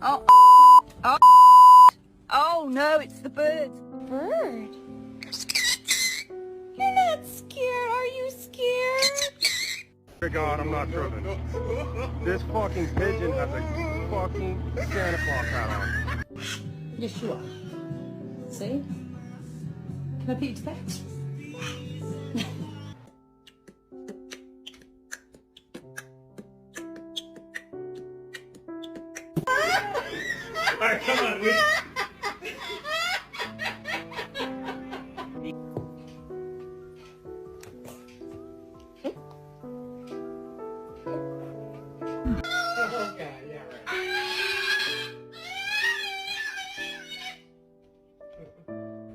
Oh, oh, oh no, it's the bird. Bird? You're not scared, are you scared? God, I'm not tripping. This fucking pigeon has a fucking Santa Claus hat on. Yes, you are. See? Can I put you to bed? Alright, come on,